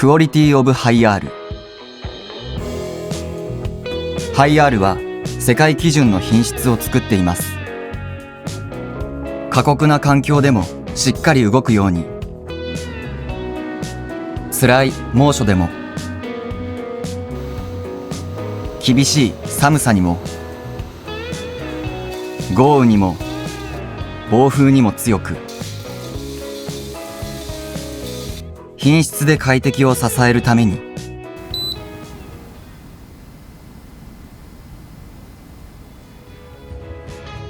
クオリティオブハイアール。ハイアールは世界基準の品質を作っています。過酷な環境でもしっかり動くように、辛い猛暑でも厳しい寒さにも豪雨にも暴風にも強く、品質で快適を支えるために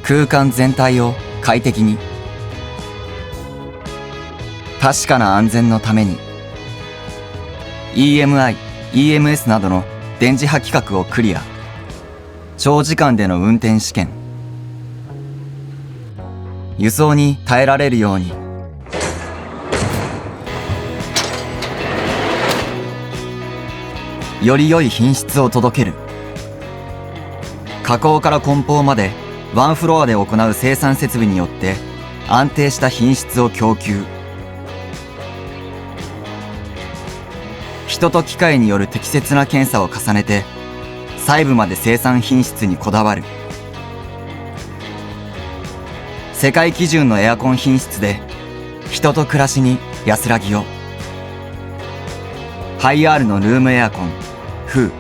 空間全体を快適に、確かな安全のために EMI、EMS などの電磁波規格をクリア。長時間での運転試験、輸送に耐えられるように、より良い品質を届ける。加工から梱包までワンフロアで行う生産設備によって安定した品質を供給。人と機械による適切な検査を重ねて細部まで生産品質にこだわる。世界基準のエアコン品質で人と暮らしに安らぎを。ハイアールのルームエアコン FOO